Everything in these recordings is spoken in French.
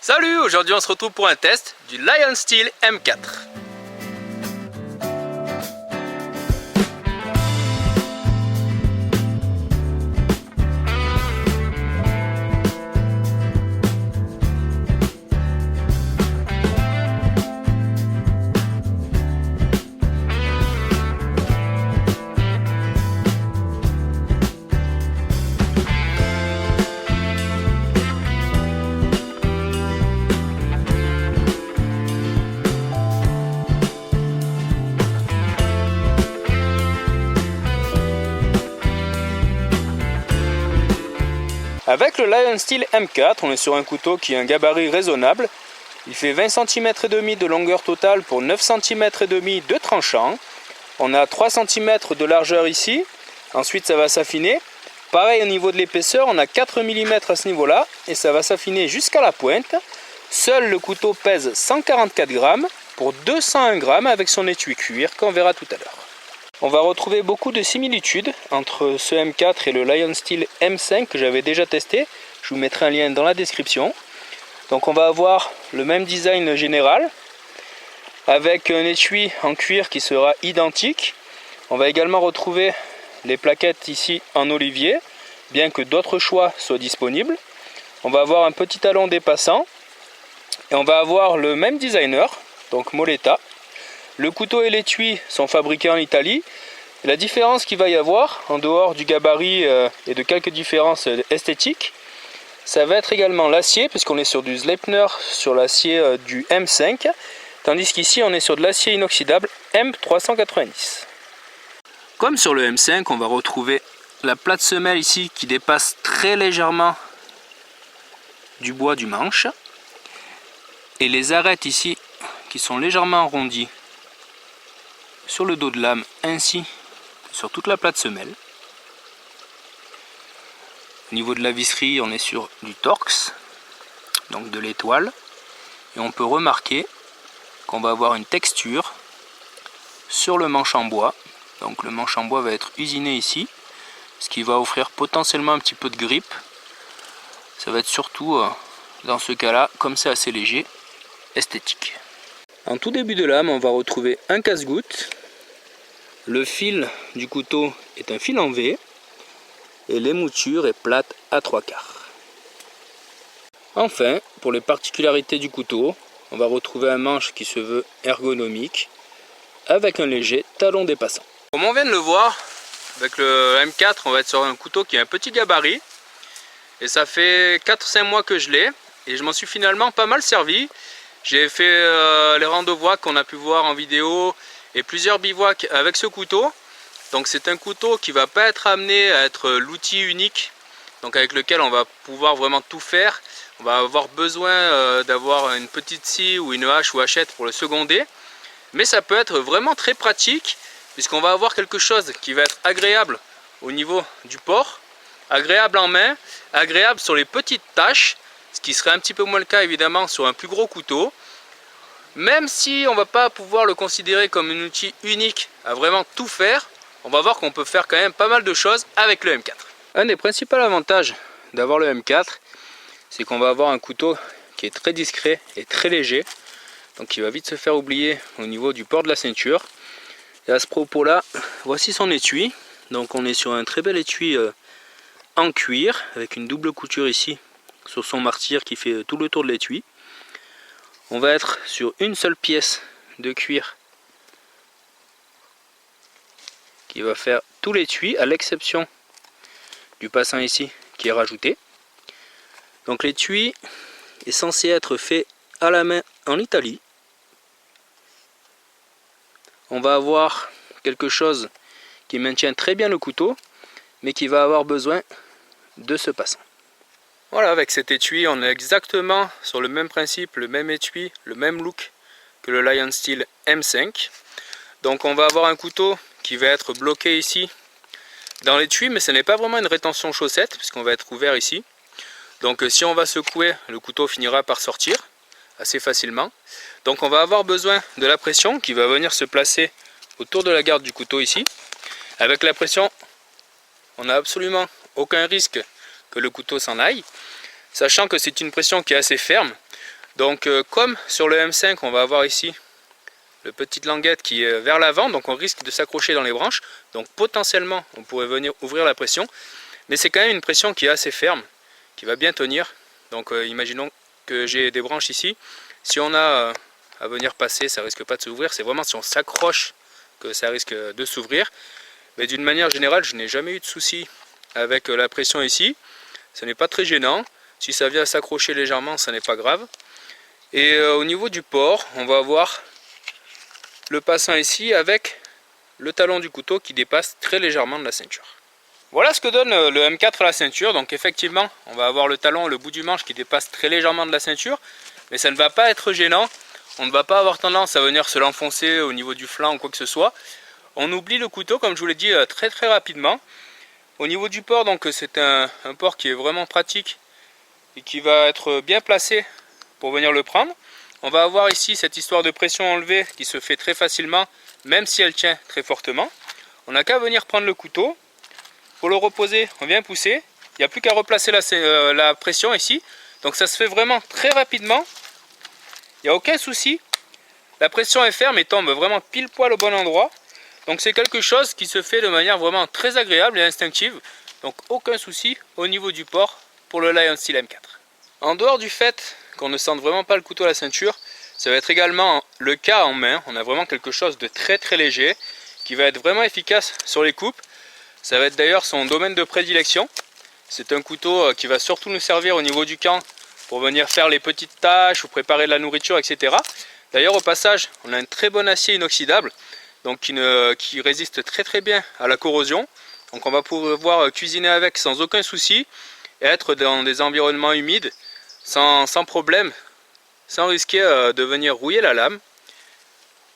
Salut, aujourd'hui on se retrouve pour un test du Lion Steel M4. Avec le Lion Steel M4, on est sur un couteau qui a un gabarit raisonnable. Il fait 20 cm et demi de longueur totale pour 9 cm et demi de tranchant. On a 3 cm de largeur ici. Ensuite ça va s'affiner. Pareil au niveau de l'épaisseur, on a 4 mm à ce niveau-là et ça va s'affiner jusqu'à la pointe. Seul le couteau pèse 144 grammes pour 201 grammes avec son étui cuir qu'on verra tout à l'heure. On va retrouver beaucoup de similitudes entre ce M4 et le Lion Steel M5 que j'avais déjà testé. Je vous mettrai un lien dans la description. Donc on va avoir le même design général avec un étui en cuir qui sera identique. On va également retrouver les plaquettes ici en olivier, bien que d'autres choix soient disponibles. On va avoir un petit talon dépassant et on va avoir le même designer, donc Moleta. Le couteau et l'étui sont fabriqués en Italie. La différence qu'il va y avoir, en dehors du gabarit et de quelques différences esthétiques, ça va être également l'acier, puisqu'on est sur du Sleipner, sur l'acier du M5, tandis qu'ici on est sur de l'acier inoxydable M390. Comme sur le M5, on va retrouver la plate semelle ici qui dépasse très légèrement du bois du manche, et les arêtes ici qui sont légèrement arrondies sur le dos de lame ainsi que sur toute la plate semelle. Au niveau de la visserie, on est sur du Torx, donc de l'étoile, et on peut remarquer qu'on va avoir une texture sur le manche en bois. Donc le manche en bois va être usiné ici, ce qui va offrir potentiellement un petit peu de grippe. Ça va être surtout dans ce cas là, comme c'est assez léger, esthétique. En tout début de lame, on va retrouver un casse-goutte. Le fil du couteau est un fil en V et l'émouture est plate à 3/4. Enfin, pour les particularités du couteau, on va retrouver un manche qui se veut ergonomique avec un léger talon dépassant. Comme on vient de le voir, avec le M4, on va être sur un couteau qui a un petit gabarit et ça fait 4-5 mois que je l'ai et je m'en suis finalement pas mal servi. J'ai fait les randonnées qu'on a pu voir en vidéo et plusieurs bivouacs avec ce couteau. Donc c'est un couteau qui ne va pas être amené à être l'outil unique, donc avec lequel on va pouvoir vraiment tout faire. On va avoir besoin d'avoir une petite scie ou une hache ou hachette pour le seconder. Mais ça peut être vraiment très pratique puisqu'on va avoir quelque chose qui va être agréable au niveau du port, agréable en main, agréable sur les petites tâches. Ce qui serait un petit peu moins le cas évidemment sur un plus gros couteau. Même si on ne va pas pouvoir le considérer comme un outil unique à vraiment tout faire, on va voir qu'on peut faire quand même pas mal de choses avec le M4. Un des principaux avantages d'avoir le M4, c'est qu'on va avoir un couteau qui est très discret et très léger. Donc il va vite se faire oublier au niveau du port de la ceinture. Et à ce propos là, voici son étui. Donc on est sur un très bel étui en cuir avec une double couture ici sur son martyr qui fait tout le tour de l'étui. On va être sur une seule pièce de cuir qui va faire tout l'étui à l'exception du passant ici qui est rajouté. Donc l'étui est censé être fait à la main en Italie. On va avoir quelque chose qui maintient très bien le couteau mais qui va avoir besoin de ce passant. Voilà, avec cet étui, on est exactement sur le même principe, le même étui, le même look que le Lion Steel M5. Donc on va avoir un couteau qui va être bloqué ici dans l'étui, mais ce n'est pas vraiment une rétention chaussette puisqu'on va être ouvert ici. Donc si on va secouer, le couteau finira par sortir assez facilement. Donc on va avoir besoin de la pression qui va venir se placer autour de la garde du couteau ici. Avec la pression, on n'a absolument aucun risque que le couteau s'en aille, sachant que c'est une pression qui est assez ferme. Donc comme sur le M5 on va avoir ici le petite languette qui est vers l'avant, donc on risque de s'accrocher dans les branches, donc potentiellement on pourrait venir ouvrir la pression, mais c'est quand même une pression qui est assez ferme, qui va bien tenir. Donc imaginons que j'ai des branches ici, si on a à venir passer, ça risque pas de s'ouvrir, c'est vraiment si on s'accroche que ça risque de s'ouvrir. Mais d'une manière générale, je n'ai jamais eu de souci avec la pression ici, ce n'est pas très gênant, si ça vient s'accrocher légèrement, ça n'est pas grave. Et au niveau du port, on va avoir le passant ici avec le talon du couteau qui dépasse très légèrement de la ceinture. Voilà ce que donne le M4 à la ceinture. Donc effectivement, on va avoir le talon, le bout du manche qui dépasse très légèrement de la ceinture, mais ça ne va pas être gênant. On ne va pas avoir tendance à venir se l'enfoncer au niveau du flanc ou quoi que ce soit. On oublie le couteau, comme je vous l'ai dit, très rapidement. Au niveau du port, donc c'est un port qui est vraiment pratique et qui va être bien placé pour venir le prendre. On va avoir ici cette histoire de pression enlevée qui se fait très facilement, même si elle tient très fortement. On n'a qu'à venir prendre le couteau. Pour le reposer, on vient pousser. Il n'y a plus qu'à replacer la pression ici. Donc ça se fait vraiment très rapidement. Il n'y a aucun souci. La pression est ferme et tombe vraiment pile poil au bon endroit. Donc c'est quelque chose qui se fait de manière vraiment très agréable et instinctive. Donc aucun souci au niveau du port pour le Lion Steel M4. En dehors du fait qu'on ne sente vraiment pas le couteau à la ceinture, ça va être également le cas en main. On a vraiment quelque chose de très léger qui va être vraiment efficace sur les coupes. Ça va être d'ailleurs son domaine de prédilection. C'est un couteau qui va surtout nous servir au niveau du camp pour venir faire les petites tâches ou préparer de la nourriture, etc. D'ailleurs au passage, on a un très bon acier inoxydable, donc qui résiste très bien à la corrosion. Donc on va pouvoir cuisiner avec sans aucun souci et être dans des environnements humides sans problème, sans risquer de venir rouiller la lame.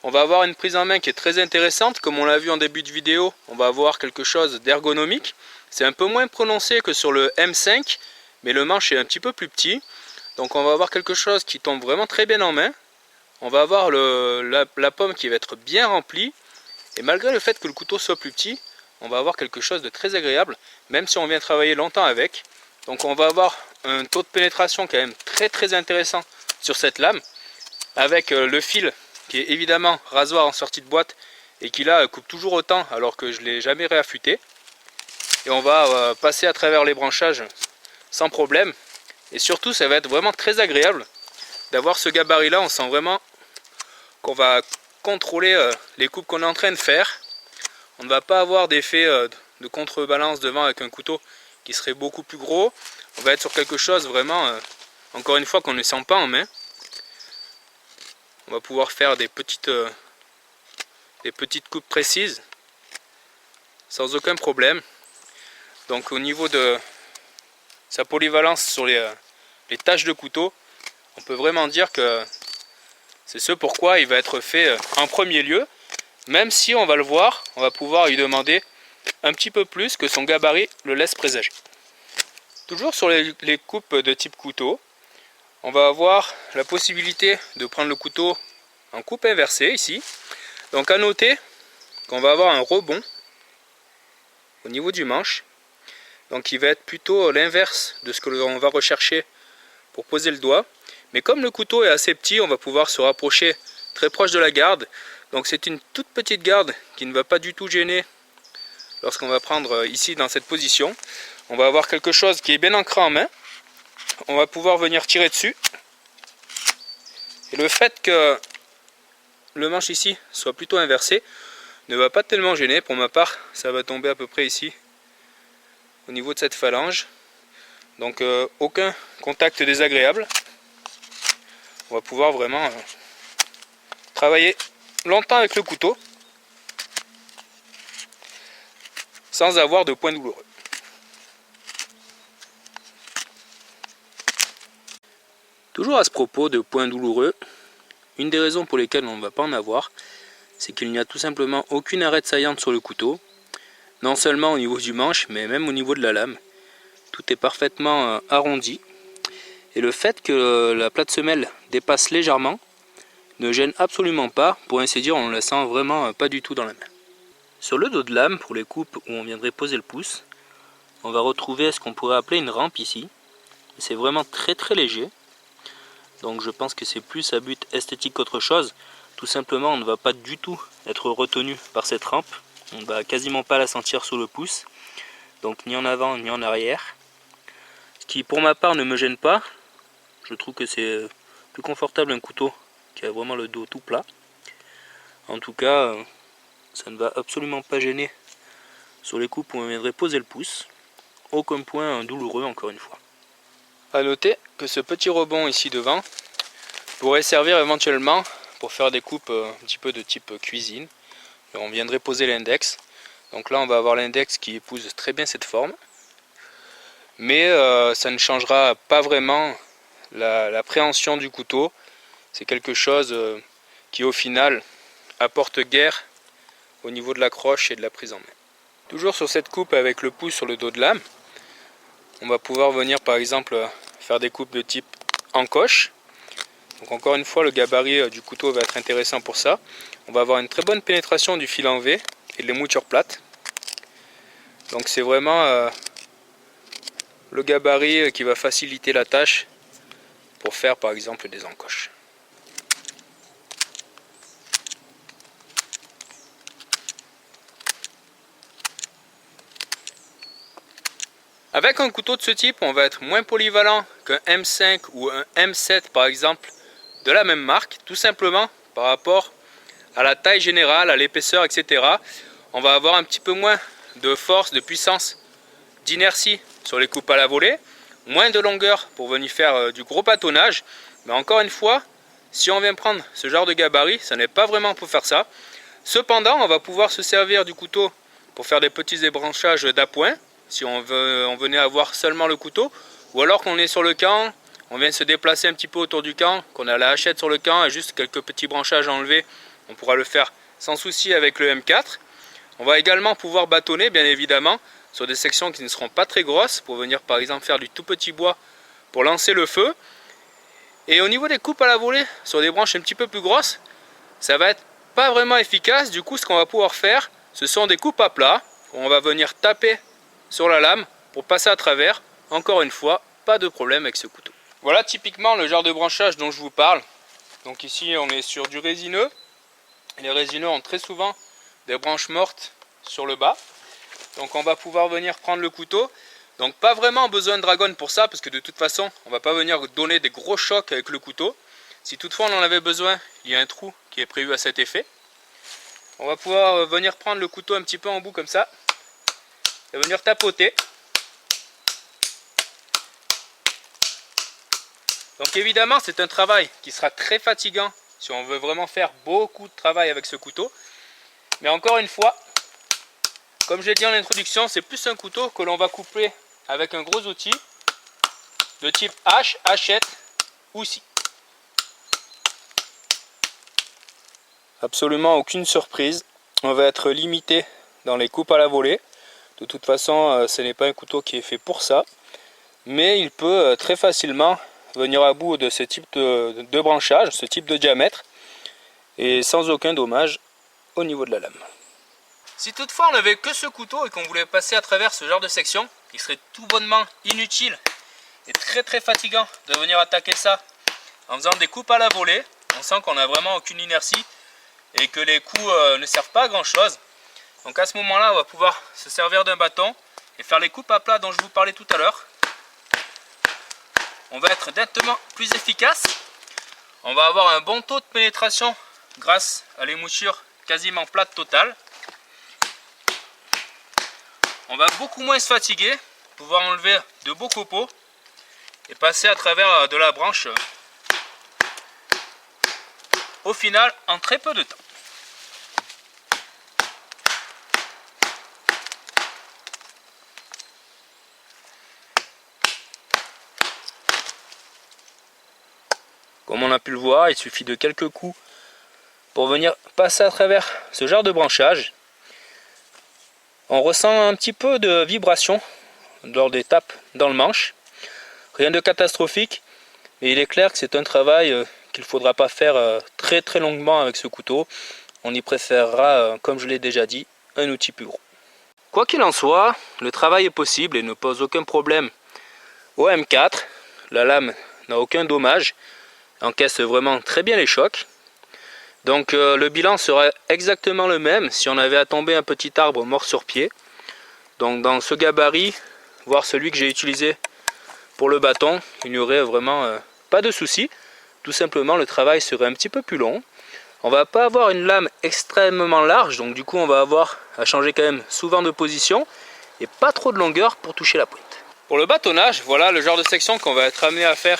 On va avoir une prise en main qui est très intéressante, comme on l'a vu en début de vidéo, on va avoir quelque chose d'ergonomique. C'est un peu moins prononcé que sur le M5, mais le manche est un petit peu plus petit. Donc on va avoir quelque chose qui tombe vraiment très bien en main. On va avoir la pomme qui va être bien remplie. Et malgré le fait que le couteau soit plus petit, on va avoir quelque chose de très agréable, même si on vient travailler longtemps avec. Donc on va avoir un taux de pénétration quand même très intéressant sur cette lame, avec le fil qui est évidemment rasoir en sortie de boîte et qui là coupe toujours autant alors que je ne l'ai jamais réaffûté. Et on va passer à travers les branchages sans problème. Et surtout ça va être vraiment très agréable d'avoir ce gabarit là. On sent vraiment qu'on va contrôler les coupes qu'on est en train de faire. On ne va pas avoir d'effet de contrebalance devant avec un couteau qui serait beaucoup plus gros. On va être sur quelque chose vraiment, encore une fois, qu'on ne sent pas en main. On va pouvoir faire des petites coupes précises sans aucun problème. Donc au niveau de sa polyvalence sur les tâches de couteau, on peut vraiment dire que c'est ce pourquoi il va être fait en premier lieu. Même si on va le voir, on va pouvoir lui demander un petit peu plus que son gabarit le laisse présager. Toujours sur les coupes de type couteau, on va avoir la possibilité de prendre le couteau en coupe inversée ici. Donc à noter qu'on va avoir un rebond au niveau du manche. Donc il va être plutôt l'inverse de ce que l'on va rechercher pour poser le doigt. Mais comme le couteau est assez petit, on va pouvoir se rapprocher très proche de la garde. Donc c'est une toute petite garde qui ne va pas du tout gêner lorsqu'on va prendre ici dans cette position. On va avoir quelque chose qui est bien ancré en main. On va pouvoir venir tirer dessus. Et le fait que le manche ici soit plutôt inversé ne va pas tellement gêner. Pour ma part, ça va tomber à peu près ici au niveau de cette phalange. Donc aucun contact désagréable. On va pouvoir vraiment travailler longtemps avec le couteau sans avoir de points douloureux. Toujours à ce propos de points douloureux, une des raisons pour lesquelles on ne va pas en avoir, c'est qu'il n'y a tout simplement aucune arête saillante sur le couteau, non seulement au niveau du manche, mais même au niveau de la lame. Tout est parfaitement arrondi, et le fait que la plate semelle dépasse légèrement ne gêne absolument pas, pour ainsi dire, on ne la sent vraiment pas du tout dans la main. Sur le dos de lame, pour les coupes où on viendrait poser le pouce, on va retrouver ce qu'on pourrait appeler une rampe ici. C'est vraiment très léger. Donc je pense que c'est plus à but esthétique qu'autre chose. Tout simplement, on ne va pas du tout être retenu par cette rampe. On ne va quasiment pas la sentir sous le pouce. Donc ni en avant ni en arrière. Ce qui pour ma part ne me gêne pas. Je trouve que c'est plus confortable un couteau qui a vraiment le dos tout plat. En tout cas, ça ne va absolument pas gêner sur les coups où on viendrait poser le pouce. Aucun point douloureux encore une fois. A noter que ce petit rebond ici devant pourrait servir éventuellement pour faire des coupes un petit peu de type cuisine. Et on viendrait poser l'index. Donc là on va avoir l'index qui épouse très bien cette forme. Mais ça ne changera pas vraiment la préhension du couteau. C'est quelque chose qui au final apporte guère au niveau de l'accroche et de la prise en main. Toujours sur cette coupe avec le pouce sur le dos de lame, on va pouvoir venir par exemple faire des coupes de type encoche. Donc encore une fois, le gabarit du couteau va être intéressant pour ça. On va avoir une très bonne pénétration du fil en V et de l'émouture plate. Donc c'est vraiment le gabarit qui va faciliter la tâche pour faire par exemple des encoches. Avec un couteau de ce type, on va être moins polyvalent qu'un M5 ou un M7 par exemple de la même marque, tout simplement par rapport à la taille générale, à l'épaisseur, etc. On va avoir un petit peu moins de force, de puissance, d'inertie sur les coupes à la volée, moins de longueur pour venir faire du gros bâtonnage. Mais encore une fois, si on vient prendre ce genre de gabarit, ça n'est pas vraiment pour faire ça. Cependant, on va pouvoir se servir du couteau pour faire des petits débranchages d'appoint, si on venait avoir seulement le couteau, ou alors qu'on est sur le camp, on vient se déplacer un petit peu autour du camp, qu'on a la hachette sur le camp et juste quelques petits branchages à enlever, on pourra le faire sans souci avec le M4. On va également pouvoir bâtonner, bien évidemment, sur des sections qui ne seront pas très grosses, pour venir par exemple faire du tout petit bois pour lancer le feu. Et au niveau des coupes à la volée, sur des branches un petit peu plus grosses, ça va être pas vraiment efficace. Du coup, ce qu'on va pouvoir faire, ce sont des coupes à plat, où on va venir taper sur la lame pour passer à travers. Encore une fois, pas de problème avec ce couteau. Voilà typiquement le genre de branchage dont je vous parle. Donc ici on est sur du résineux. Les résineux ont très souvent des branches mortes sur le bas. Donc on va pouvoir venir prendre le couteau. Donc pas vraiment besoin de dragonne pour ça, parce que de toute façon on va pas venir donner des gros chocs avec le couteau. Si toutefois on en avait besoin, il y a un trou qui est prévu à cet effet. On va pouvoir venir prendre le couteau un petit peu en bout comme ça et venir tapoter. Donc évidemment c'est un travail qui sera très fatigant si on veut vraiment faire beaucoup de travail avec ce couteau. Mais encore une fois, comme j'ai dit en introduction, c'est plus un couteau que l'on va coupler avec un gros outil de type hache, hachette ou scie. Absolument aucune surprise, on va être limité dans les coupes à la volée. De toute façon, ce n'est pas un couteau qui est fait pour ça, mais il peut très facilement venir à bout de ce type de branchage, ce type de diamètre, et sans aucun dommage au niveau de la lame. Si toutefois on n'avait que ce couteau et qu'on voulait passer à travers ce genre de section, il serait tout bonnement inutile et très fatigant de venir attaquer ça en faisant des coupes à la volée. On sent qu'on n'a vraiment aucune inertie et que les coups ne servent pas à grand chose. Donc à ce moment-là, on va pouvoir se servir d'un bâton et faire les coupes à plat dont je vous parlais tout à l'heure. On va être nettement plus efficace. On va avoir un bon taux de pénétration grâce à l'émouture quasiment plate totale. On va beaucoup moins se fatiguer, pouvoir enlever de beaux copeaux et passer à travers de la branche au final en très peu de temps. Comme on a pu le voir, il suffit de quelques coups pour venir passer à travers ce genre de branchage. On ressent un petit peu de vibration lors des tapes dans le manche. Rien de catastrophique, mais il est clair que c'est un travail qu'il ne faudra pas faire très longuement avec ce couteau. On y préférera, comme je l'ai déjà dit, un outil plus gros. Quoi qu'il en soit, le travail est possible et ne pose aucun problème au M4. La lame n'a aucun dommage. encaisse vraiment très bien les chocs. Donc le bilan sera exactement le même si on avait à tomber un petit arbre mort sur pied. Donc dans ce gabarit, voire celui que j'ai utilisé pour le bâton, il n'y aurait vraiment pas de souci. Tout simplement le travail serait un petit peu plus long. On va pas avoir une lame extrêmement large, donc du coup on va avoir à changer quand même souvent de position et pas trop de longueur pour toucher la pointe. Pour le bâtonnage, voilà le genre de section qu'on va être amené à faire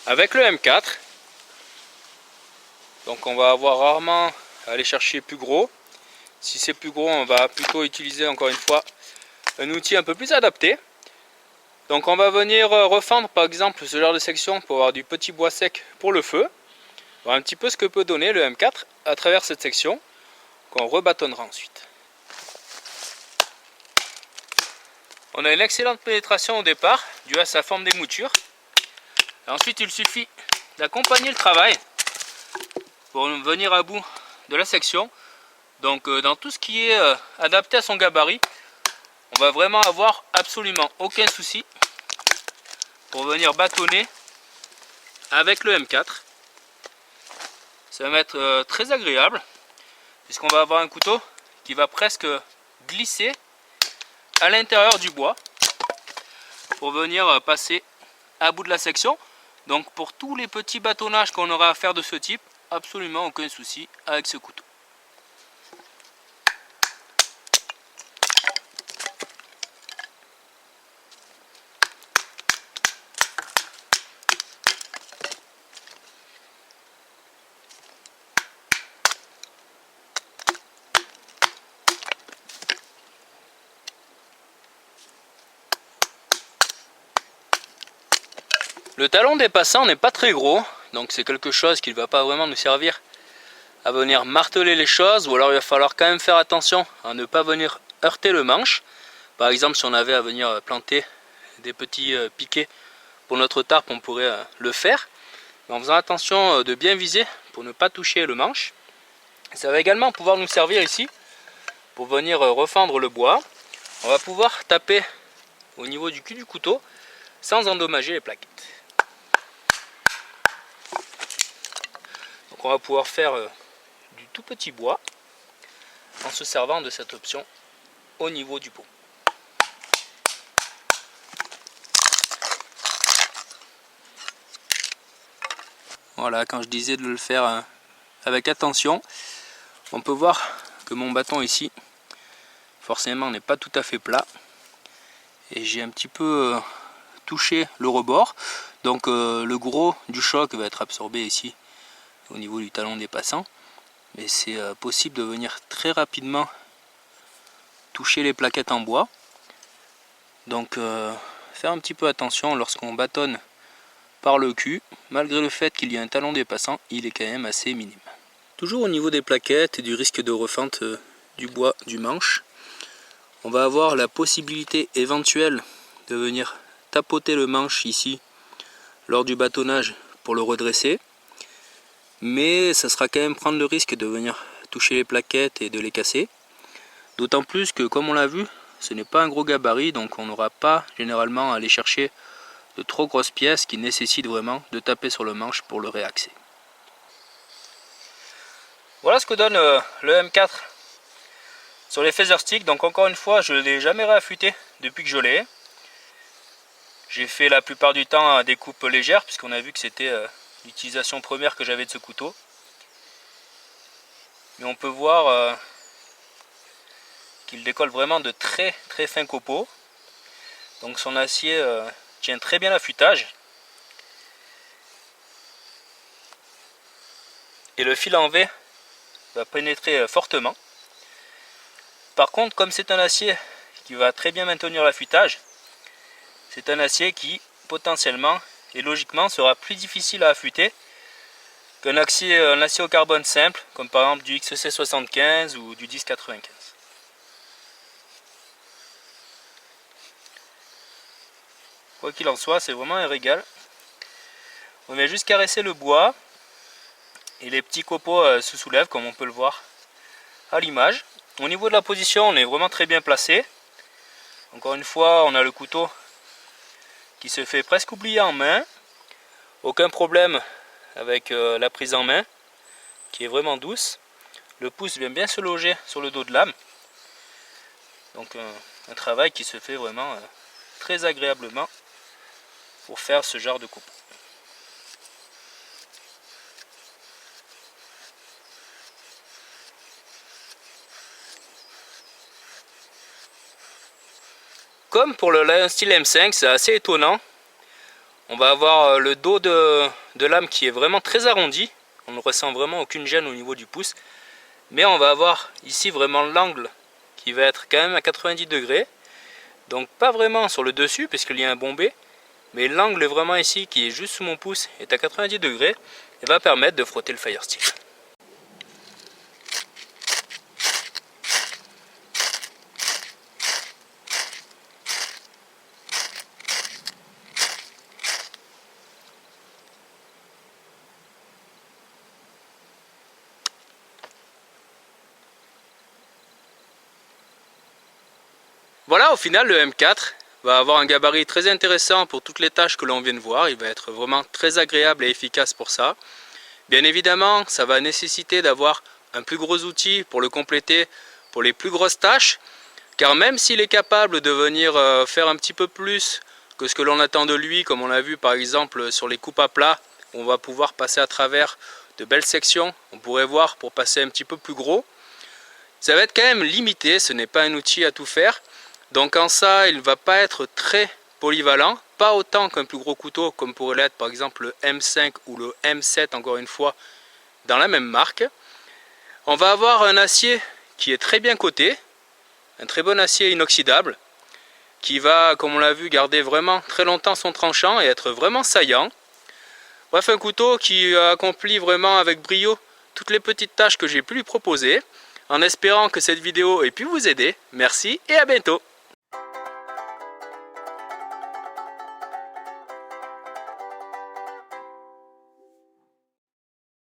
avec le M4. Donc on va avoir rarement à aller chercher plus gros. Si c'est plus gros, on va plutôt utiliser encore une fois un outil un peu plus adapté. Donc on va venir refendre par exemple ce genre de section pour avoir du petit bois sec pour le feu. Voir un petit peu ce que peut donner le M4 à travers cette section qu'on rebâtonnera ensuite. On a une excellente pénétration au départ due à sa forme d'émouture. Ensuite il suffit d'accompagner le travail pour venir à bout de la section. Donc dans tout ce qui est adapté à son gabarit, on va vraiment avoir absolument aucun souci pour venir bâtonner avec le M4. Ça va être très agréable puisqu'on va avoir un couteau qui va presque glisser à l'intérieur du bois pour venir passer à bout de la section. Donc pour tous les petits bâtonnages qu'on aura à faire de ce type, absolument aucun souci avec ce couteau. Le talon dépassant n'est pas très gros, donc c'est quelque chose qui ne va pas vraiment nous servir à venir marteler les choses, ou alors il va falloir quand même faire attention à ne pas venir heurter le manche. Par exemple, si on avait à venir planter des petits piquets pour notre tarpe, on pourrait le faire, mais en faisant attention de bien viser pour ne pas toucher le manche. Ça va également pouvoir nous servir ici pour venir refendre le bois. On va pouvoir taper au niveau du cul du couteau sans endommager les plaquettes. Donc on va pouvoir faire du tout petit bois en se servant de cette option au niveau du pot. Voilà, quand je disais de le faire avec attention, on peut voir que mon bâton ici forcément n'est pas tout à fait plat et j'ai un petit peu touché le rebord, donc le gros du choc va être absorbé ici au niveau du talon dépassant, mais c'est possible de venir très rapidement toucher les plaquettes en bois. Donc faire un petit peu attention lorsqu'on bâtonne par le cul, malgré le fait qu'il y ait un talon dépassant, il est quand même assez minime. Toujours au niveau des plaquettes et du risque de refente du bois du manche, on va avoir la possibilité éventuelle de venir tapoter le manche ici lors du bâtonnage pour le redresser, mais ça sera quand même prendre le risque de venir toucher les plaquettes et de les casser, d'autant plus que, comme on l'a vu, ce n'est pas un gros gabarit, donc on n'aura pas généralement à aller chercher de trop grosses pièces qui nécessitent vraiment de taper sur le manche pour le réaxer. Voilà ce que donne le M4 sur les feather sticks. Donc encore une fois, je ne l'ai jamais réaffûté depuis que je l'ai. J'ai fait la plupart du temps des coupes légères puisqu'on a vu que c'était l'utilisation première que j'avais de ce couteau. Mais on peut voir qu'il décolle vraiment de très très fins copeaux. Donc son acier tient très bien l'affûtage. Et le fil en V va pénétrer fortement. Par contre, comme c'est un acier qui va très bien maintenir l'affûtage, c'est un acier qui potentiellement et logiquement sera plus difficile à affûter qu'un acier au carbone simple, comme par exemple du XC75 ou du 1095. Quoi qu'il en soit, c'est vraiment un régal. On vient juste caresser le bois et les petits copeaux se soulèvent comme on peut le voir à l'image. Au niveau de la position, on est vraiment très bien placé. Encore une fois, on a le couteau qui se fait presque oublier en main. Aucun problème avec la prise en main qui est vraiment douce. Le pouce vient bien se loger sur le dos de lame. Donc un travail qui se fait vraiment très agréablement pour faire ce genre de coupe. Comme pour le Lion Steel M5, c'est assez étonnant. On va avoir le dos de lame qui est vraiment très arrondi. On ne ressent vraiment aucune gêne au niveau du pouce. Mais on va avoir ici vraiment l'angle qui va être quand même à 90 degrés. Donc pas vraiment sur le dessus puisqu'il y a un bombé. Mais l'angle vraiment ici qui est juste sous mon pouce est à 90 degrés et va permettre de frotter le Firesteel. Voilà, au final le M4 va avoir un gabarit très intéressant pour toutes les tâches que l'on vient de voir. Il va être vraiment très agréable et efficace pour ça. Bien évidemment, ça va nécessiter d'avoir un plus gros outil pour le compléter pour les plus grosses tâches. Car même s'il est capable de venir faire un petit peu plus que ce que l'on attend de lui, comme on l'a vu par exemple sur les coupes à plat, on va pouvoir passer à travers de belles sections. On pourrait voir pour passer un petit peu plus gros. Ça va être quand même limité, ce n'est pas un outil à tout faire. Donc en ça, il ne va pas être très polyvalent, pas autant qu'un plus gros couteau comme pourrait l'être par exemple le M5 ou le M7 encore une fois dans la même marque. On va avoir un acier qui est très bien coté, un très bon acier inoxydable qui va, comme on l'a vu, garder vraiment très longtemps son tranchant et être vraiment saillant. Bref, un couteau qui accomplit vraiment avec brio toutes les petites tâches que j'ai pu lui proposer, en espérant que cette vidéo ait pu vous aider. Merci et à bientôt.